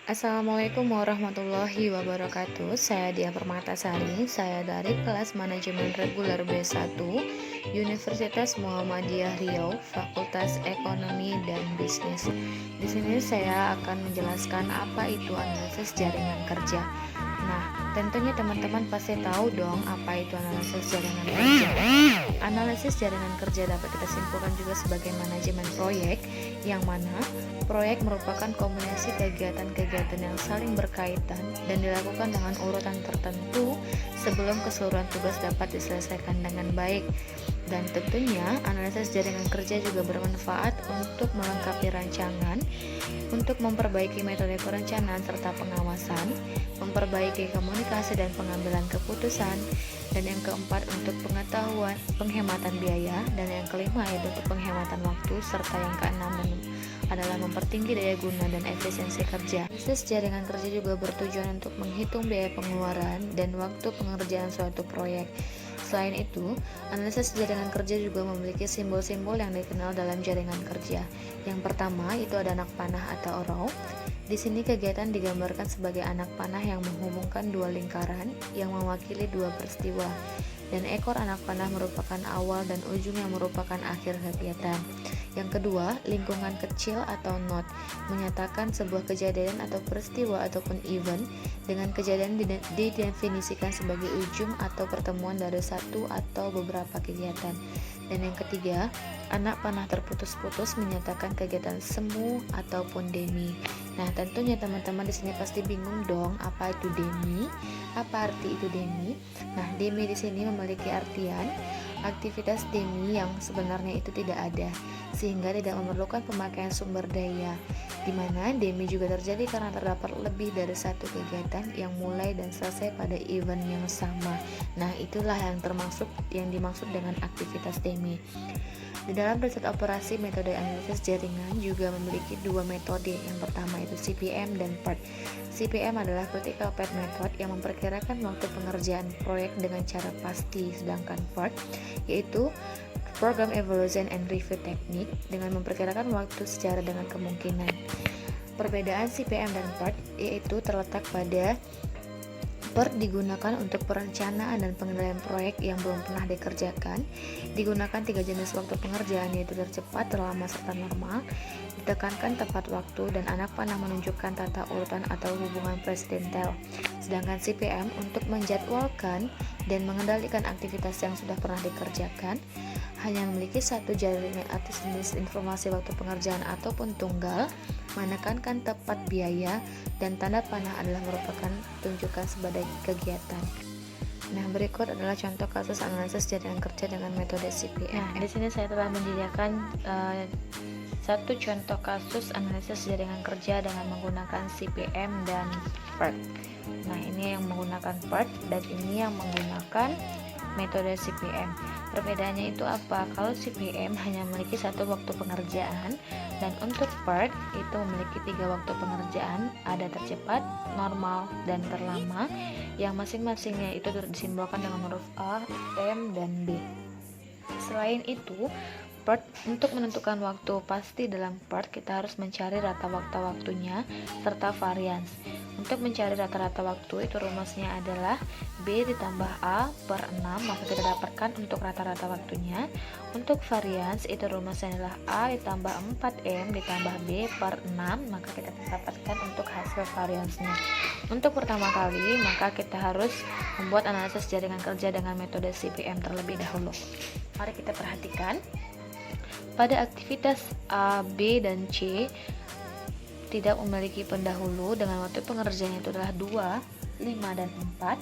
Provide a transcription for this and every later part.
Assalamualaikum warahmatullahi wabarakatuh. Saya Dia Permatasari. Saya dari kelas Manajemen Reguler B1 Universitas Muhammadiyah Riau, Fakultas Ekonomi dan Bisnis. Di sini saya akan menjelaskan apa itu analisis jaringan kerja. Nah, tentunya teman-teman pasti tahu dong apa itu analisis jaringan kerja. Analisis jaringan kerja dapat kita simpulkan juga sebagai manajemen proyek, yang mana proyek merupakan kombinasi kegiatan-kegiatan yang saling berkaitan dan dilakukan dengan urutan tertentu sebelum keseluruhan tugas dapat diselesaikan dengan baik. Dan tentunya analisis jaringan kerja juga bermanfaat untuk melengkapi rancangan, untuk memperbaiki metode perencanaan serta pengawasan, memperbaiki komunikasi dan pengambilan keputusan, dan yang keempat untuk pengetahuan, penghematan biaya, dan yang kelima yaitu untuk penghematan waktu, serta yang keenam adalah mempertinggi daya guna dan efisiensi kerja. Analisis jaringan kerja juga bertujuan untuk menghitung biaya pengeluaran dan waktu pengerjaan suatu proyek. Selain itu, analisis jaringan kerja juga memiliki simbol-simbol yang dikenal dalam jaringan kerja. Yang pertama itu ada anak panah atau row. Di sini kegiatan digambarkan sebagai anak panah yang menghubungkan dua lingkaran yang mewakili dua peristiwa, dan ekor anak panah merupakan awal dan ujung yang merupakan akhir kegiatan. Yang kedua, lingkungan kecil atau knot menyatakan sebuah kejadian atau peristiwa ataupun event dengan kejadian didefinisikan sebagai ujung atau pertemuan dari satu atau beberapa kegiatan. Dan yang ketiga, anak panah terputus-putus menyatakan kegiatan semu ataupun demi. Nah, tentunya teman-teman di sini pasti bingung dong, apa itu demi? Apa arti itu demi? Nah, demi di sini memiliki artian aktivitas demi yang sebenarnya itu tidak ada, sehingga tidak memerlukan pemakaian sumber daya, di mana demi juga terjadi karena terdapat lebih dari satu kegiatan yang mulai dan selesai pada event yang sama. Nah, itulah yang dimaksud dengan aktivitas demi. Di dalam riset operasi, metode analisis jaringan juga memiliki dua metode. Yang pertama itu CPM dan PERT. CPM adalah Critical Path Method yang memperkirakan waktu pengerjaan proyek dengan cara pasti, sedangkan PERT yaitu Program Evaluation and Review Technique dengan memperkirakan waktu secara dengan kemungkinan. Perbedaan CPM dan PERT yaitu terletak pada PERT digunakan untuk perencanaan dan pengendalian proyek yang belum pernah dikerjakan. Digunakan 3 jenis waktu pengerjaan, yaitu tercepat, terlama, serta normal. Ditekankan tepat waktu dan anak panah menunjukkan tata urutan atau hubungan presidensial. Sedangkan CPM untuk menjadwalkan dan mengendalikan aktivitas yang sudah pernah dikerjakan, hanya memiliki satu jaringan atau jenis informasi waktu pengerjaan ataupun tunggal, menekankan tepat biaya, dan tanda panah adalah merupakan tunjukkan sebagai kegiatan. Nah, berikut adalah contoh kasus analisis jaringan kerja dengan metode CPM. Nah, di sini saya telah menyediakan satu contoh kasus analisis jaringan kerja dengan menggunakan CPM dan PERT. Nah, ini yang menggunakan PERT dan ini yang menggunakan metode CPM. Perbedaannya itu apa? Kalau CPM hanya memiliki satu waktu pengerjaan, dan untuk PERT itu memiliki 3 waktu pengerjaan, ada tercepat, normal, dan terlama, yang masing-masingnya itu disimbolkan dengan huruf A, M, dan B. Selain itu, PERT, untuk menentukan waktu pasti dalam PERT kita harus mencari rata waktunya serta varians. Untuk mencari rata-rata waktu itu rumusnya adalah B ditambah A per 6, maka kita dapatkan untuk rata-rata waktunya. Untuk varians itu rumusnya adalah A ditambah 4M ditambah B per 6, maka kita dapatkan untuk hasil variansnya. Untuk pertama kali, maka kita harus membuat analisis jaringan kerja dengan metode CPM terlebih dahulu. Mari kita perhatikan. Pada aktivitas A, B, dan C tidak memiliki pendahulu dengan waktu pengerjaannya itu adalah 2, 5, dan 4.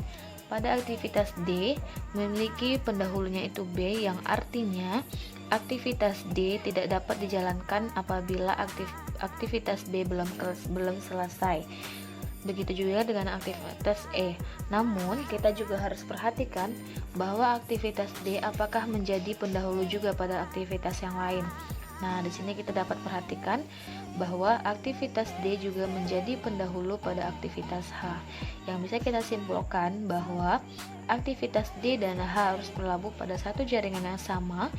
Pada aktivitas D memiliki pendahulunya itu B, yang artinya aktivitas D tidak dapat dijalankan apabila aktivitas B belum selesai. Begitu juga dengan aktivitas E. Namun, kita juga harus perhatikan bahwa aktivitas D apakah menjadi pendahulu juga pada aktivitas yang lain. Nah, di sini kita dapat perhatikan bahwa aktivitas D juga menjadi pendahulu pada aktivitas H. Yang bisa kita simpulkan bahwa aktivitas D dan H harus berlabuh pada satu jaringan yang sama,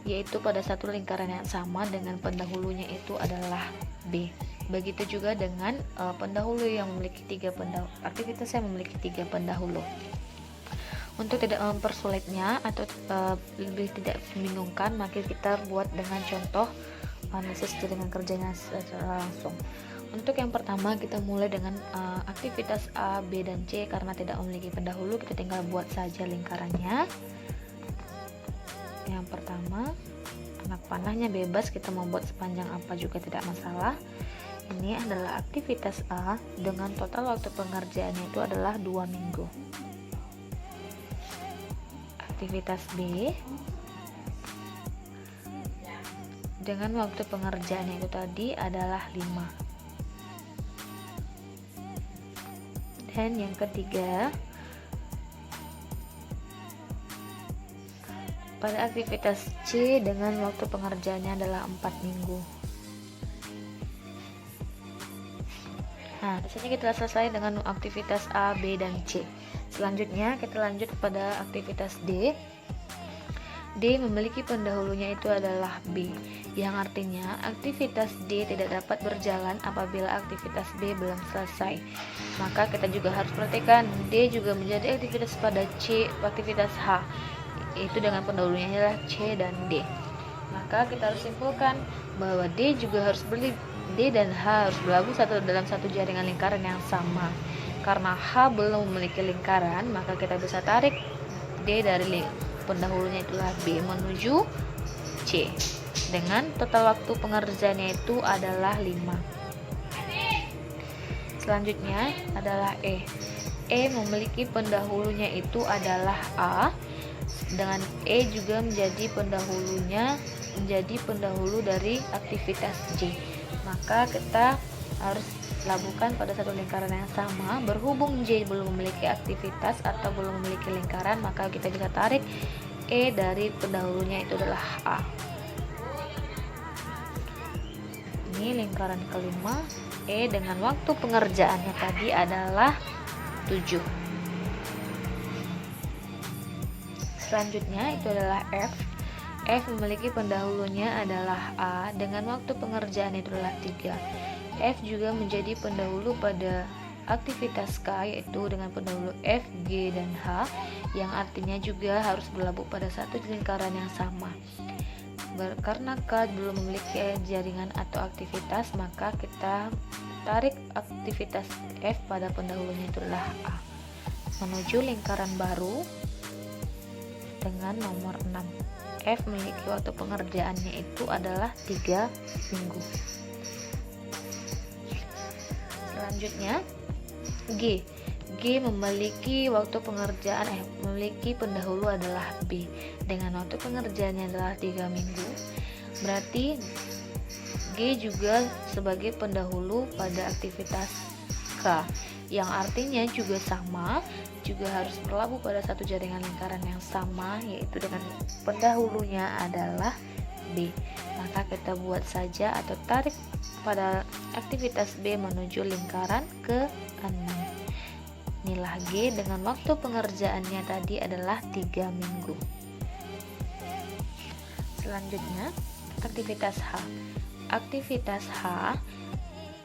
yaitu pada satu lingkaran yang sama dengan pendahulunya itu adalah B. Begitu juga dengan pendahulu yang memiliki aktivitas yang memiliki 3 pendahulu. Untuk tidak mempersulitnya atau lebih tidak membingungkan, maka kita buat dengan contoh analisis jaringan kerjanya secara langsung. Untuk yang pertama, kita mulai dengan aktivitas A, B, dan C. Karena tidak memiliki pendahulu, kita tinggal buat saja lingkarannya. Yang pertama, anak panahnya bebas, kita mau buat sepanjang apa juga tidak masalah. Ini adalah aktivitas A dengan total waktu pengerjaannya itu adalah 2 minggu. Aktivitas B dengan waktu pengerjaannya itu tadi adalah 5. Dan yang ketiga, pada aktivitas C dengan waktu pengerjaannya adalah 4 minggu. Nah, biasanya kita selesai dengan aktivitas A, B, dan C. Selanjutnya kita lanjut pada aktivitas D. D memiliki pendahulunya itu adalah B, yang artinya aktivitas D tidak dapat berjalan apabila aktivitas B belum selesai. Maka kita juga harus perhatikan D juga menjadi aktivitas pada C, aktivitas H, itu dengan pendahulunya adalah C dan D. Maka kita harus simpulkan bahwa D dan H harus berlabuh dalam satu jaringan lingkaran yang sama. Karena H belum memiliki lingkaran, maka kita bisa tarik D dari pendahulunya itulah B menuju C dengan total waktu pengerjaannya itu adalah 5. Selanjutnya adalah E. E memiliki pendahulunya itu adalah A, dengan E juga menjadi pendahulu dari aktivitas J. Maka kita harus labuhkan pada satu lingkaran yang sama. Berhubung J belum memiliki aktivitas atau belum memiliki lingkaran, maka kita bisa tarik E dari pendahulunya itu adalah A. Ini lingkaran kelima. E dengan waktu pengerjaannya tadi adalah 7. Selanjutnya itu adalah F. F memiliki pendahulunya adalah A dengan waktu pengerjaan itu adalah 3. F juga menjadi pendahulu pada aktivitas K, yaitu dengan pendahulu F, G, dan H, yang artinya juga harus berlabuh pada satu lingkaran yang sama. Karena K belum memiliki jaringan atau aktivitas, maka kita tarik aktivitas F pada pendahulunya itu adalah A menuju lingkaran baru dengan nomor 6. F memiliki waktu pengerjaannya itu adalah 3 minggu. Selanjutnya G. G memiliki waktu pengerjaan memiliki pendahulu adalah B dengan waktu pengerjaannya adalah 3 minggu. Berarti G juga sebagai pendahulu pada aktivitas K, yang artinya juga sama, juga harus berlabuh pada satu jaringan lingkaran yang sama, yaitu dengan pendahulunya adalah B. Maka kita buat saja atau tarik pada aktivitas B menuju lingkaran ke-6. Inilah G dengan waktu pengerjaannya tadi adalah 3 minggu. Selanjutnya aktivitas H. Aktivitas H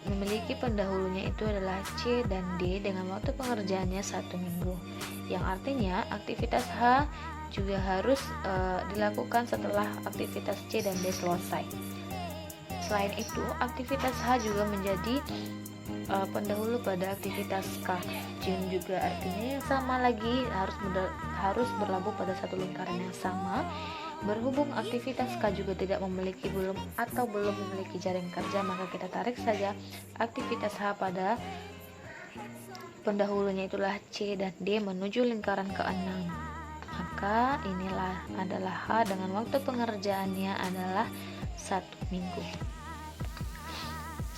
memiliki pendahulunya itu adalah C dan D dengan waktu pengerjaannya 1 minggu, yang artinya aktivitas H juga harus dilakukan setelah aktivitas C dan D selesai. Selain itu, aktivitas H juga menjadi pendahulu pada aktivitas K, yang juga artinya yang sama lagi, harus berlabuh pada satu lingkaran yang sama. Berhubung aktivitas K juga belum memiliki jaring kerja, maka kita tarik saja aktivitas H pada pendahulunya itulah C dan D menuju lingkaran ke-6. Maka inilah adalah H dengan waktu pengerjaannya adalah 1 minggu.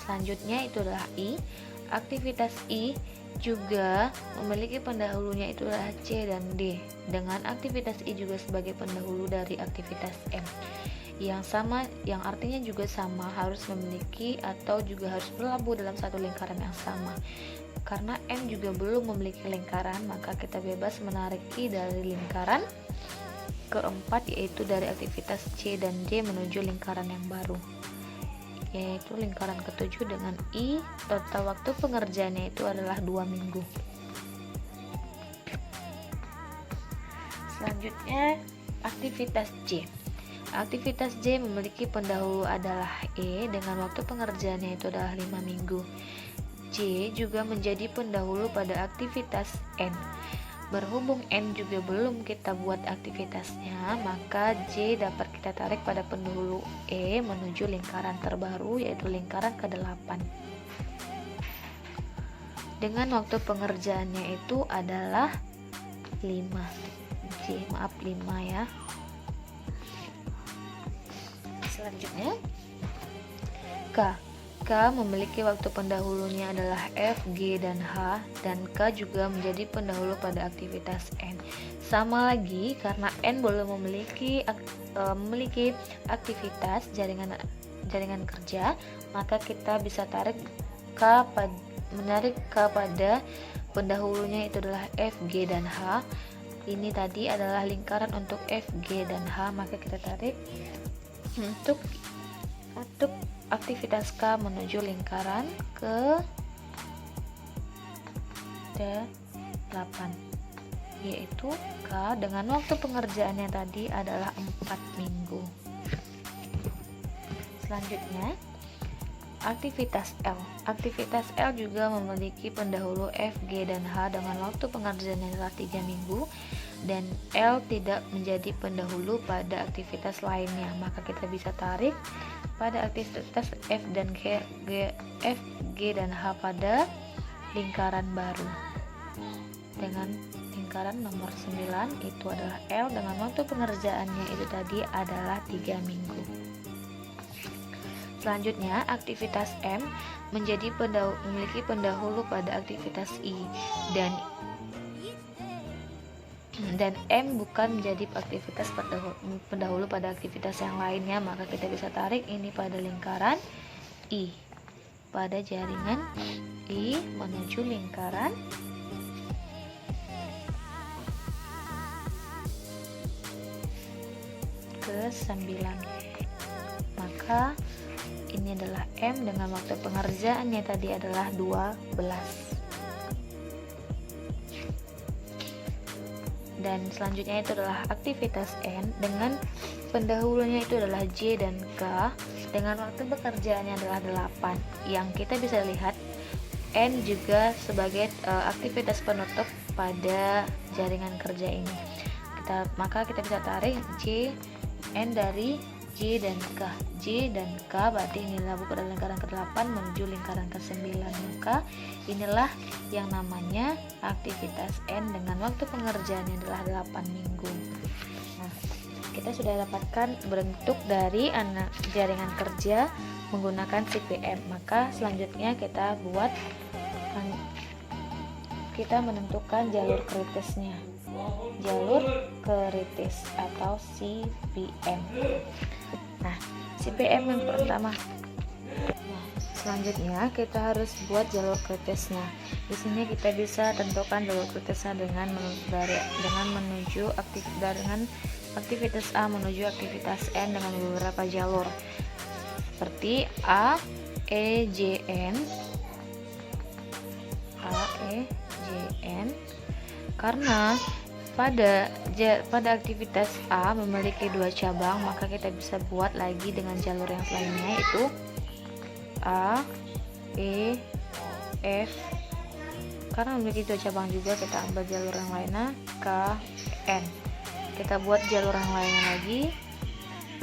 Selanjutnya itu adalah I. Aktivitas I juga memiliki pendahulunya itu adalah C dan D dengan aktivitas I juga sebagai pendahulu dari aktivitas M, yang artinya juga sama, harus memiliki atau juga harus berlabuh dalam satu lingkaran yang sama. Karena M juga belum memiliki lingkaran, maka kita bebas menarik I dari lingkaran keempat, yaitu dari aktivitas C dan D menuju lingkaran yang baru, yaitu lingkaran ketujuh dengan I. Total waktu pengerjaannya itu adalah 2 minggu. Selanjutnya aktivitas C. Aktivitas C memiliki pendahulu adalah E dengan waktu pengerjaannya itu adalah 5 minggu. C juga menjadi pendahulu pada aktivitas N. Berhubung N juga belum kita buat aktivitasnya, maka J dapat kita tarik pada pendahulu E menuju lingkaran terbaru, yaitu lingkaran ke-8. Dengan waktu pengerjaannya itu adalah 5 ya. Selanjutnya K memiliki waktu pendahulunya adalah F, G, dan H, dan K juga menjadi pendahulu pada aktivitas N. Sama lagi, karena N belum memiliki aktivitas jaringan kerja, maka kita bisa menarik K pada pendahulunya itu adalah F, G, dan H. Ini tadi adalah lingkaran untuk F, G, dan H, maka kita tarik untuk aktivitas K menuju lingkaran ke-8, yaitu K dengan waktu pengerjaannya tadi adalah 4 minggu. Selanjutnya aktivitas L. Aktivitas L juga memiliki pendahulu F, G, dan H dengan waktu pengerjaannya adalah 3 minggu, dan L tidak menjadi pendahulu pada aktivitas lainnya, maka kita bisa tarik pada aktivitas F dan G dan H pada lingkaran baru. Dengan lingkaran nomor 9 itu adalah L dengan waktu pengerjaannya itu tadi adalah 3 minggu. Selanjutnya aktivitas M memiliki pendahulu pada aktivitas I, dan M bukan menjadi aktivitas pendahulu pada aktivitas yang lainnya, maka kita bisa tarik ini pada lingkaran I, pada jaringan I menuju lingkaran ke-9. Maka ini adalah M dengan waktu pengerjaannya tadi adalah 12. Dan selanjutnya itu adalah aktivitas N dengan pendahulunya itu adalah J dan K dengan waktu bekerjaannya adalah 8, yang kita bisa lihat N juga sebagai aktivitas penutup pada jaringan kerja ini. Maka kita bisa tarik N dari J dan K. J dan K berarti inilah buku dari lingkaran ke-8 menuju lingkaran ke-9. Maka inilah yang namanya aktivitas N dengan waktu pengerjaannya adalah 8 minggu. Nah, kita sudah dapatkan bentuk dari jaringan kerja menggunakan CPM. Maka selanjutnya kita menentukan jalur kritisnya. Jalur kritis atau CPM. Nah, CPM yang pertama. Nah, selanjutnya kita harus buat jalur kritisnya. Di sini kita bisa tentukan jalur kritisnya dengan aktivitas A menuju aktivitas N dengan beberapa jalur. Seperti A, E, J, N. Karena pada aktivitas A memiliki 2 cabang, maka kita bisa buat lagi dengan jalur yang lainnya, yaitu A, E, F. Karena memiliki 2 cabang juga, kita ambil jalur yang lainnya K, N. Kita buat jalur yang lainnya lagi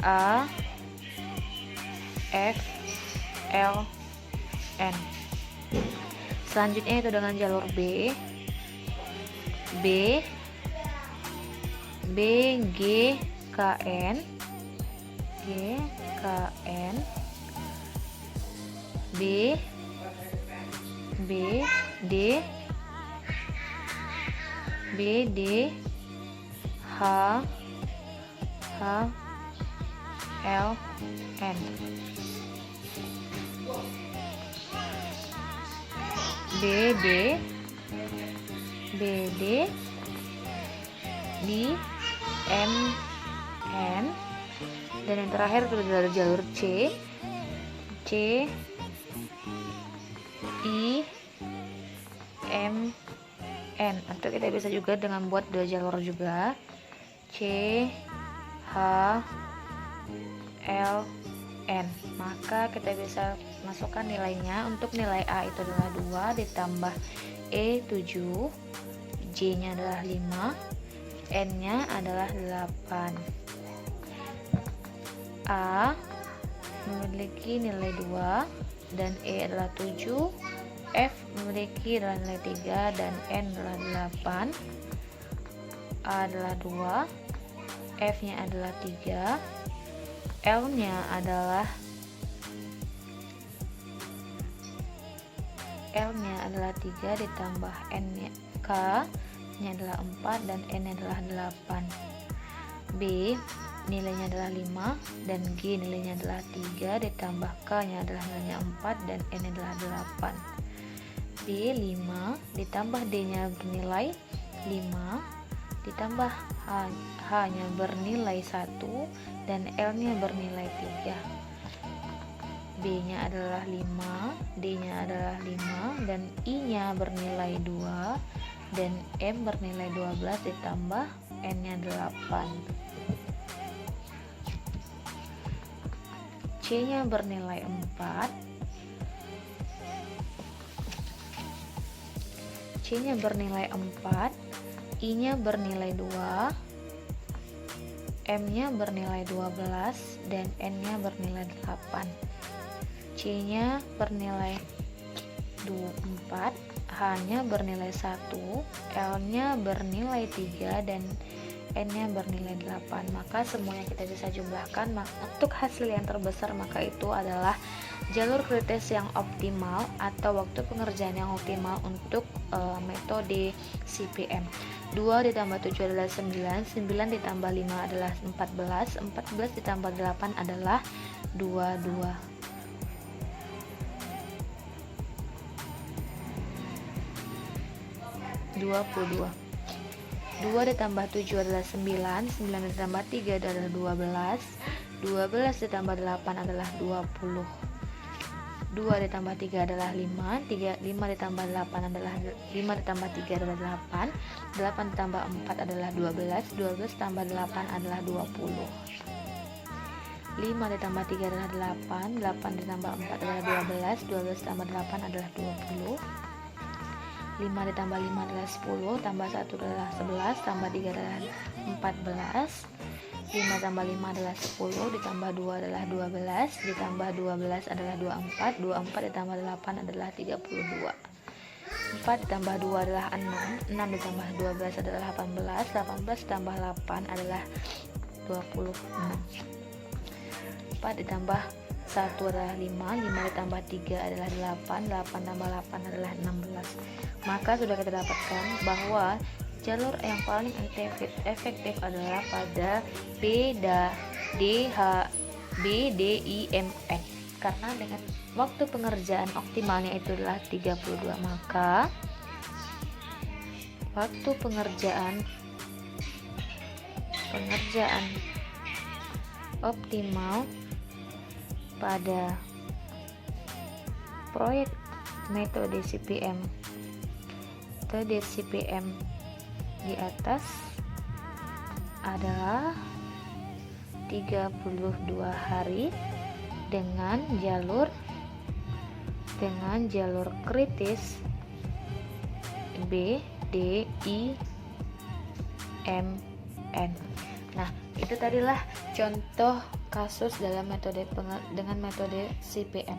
A, F, L, N. Selanjutnya itu dengan jalur B, G, K, N, B, D, H, L, N. BD, D, M, N. Dan yang terakhir itu adalah jalur C, I, M, N. Atau kita bisa juga dengan buat dua jalur juga, C, H, L, N. Maka kita bisa masukkan nilainya. Untuk nilai A itu adalah 2 ditambah E 7, J nya adalah 5, N nya adalah 8. A memiliki nilai 2 dan E adalah 7, F memiliki nilai 3 dan N adalah 8. A adalah 2, F nya adalah 3, L nya adalah 3 ditambah N nya, K nya adalah 4 dan N nya adalah 8. B nilainya adalah 5 dan G nilainya adalah 3 ditambah K nya adalah nilainya 4 dan N nya adalah 8. B 5 ditambah D nya bernilai 5 ditambah H nya bernilai 1 dan L nya bernilai 3. B nya adalah 5, D nya adalah 5 dan I nya bernilai 2 dan M bernilai 12 ditambah N nya 8. C nya bernilai 4, C nya bernilai 4, I nya bernilai 2, M nya bernilai 12 dan N nya bernilai 8. C nya bernilai 4, H nya bernilai 1, L nya bernilai 3 dan N nya bernilai 8. Maka semuanya kita bisa jumlahkan. Untuk hasil yang terbesar maka itu adalah jalur kritis yang optimal atau waktu pengerjaan yang optimal untuk metode CPM. 2 ditambah 7 adalah 9, 9 ditambah 5 adalah 14, 14 ditambah 8 adalah 22. 22. 2 ditambah 7 adalah 9, 9 ditambah 3 adalah 12, 12 ditambah 8 adalah 20. 2 ditambah 3 adalah 5, 5 ditambah 8 adalah 5 ditambah 3 adalah 8, 8 ditambah 4 adalah 12, 12 ditambah 8 adalah 20. 5 ditambah 3 adalah 8, 8 ditambah 4 adalah 12, 12 ditambah 8 adalah 20. 5 ditambah 5 adalah 10, tambah 1 adalah 11, tambah 3 adalah 14. 5 tambah 5 adalah 10, ditambah 2 adalah 12, ditambah 12 adalah 24, 24 ditambah 8 adalah 32. 4 ditambah 2 adalah 6, 6 ditambah 12 adalah 18, 18 ditambah 8 adalah 26. 4 ditambah 1 adalah 5, 5 ditambah 3 adalah 8, 8 tambah 8 adalah 16. Maka sudah kita dapatkan bahwa jalur yang paling efektif adalah pada B, D, H, B, D, I, M, N. Karena dengan waktu pengerjaan optimalnya itu adalah 32, maka waktu pengerjaan optimal pada proyek metode CPM di atas adalah 32 hari dengan jalur kritis B, D, I, M, N. Nah, itu tadilah contoh kasus dalam metode CPM.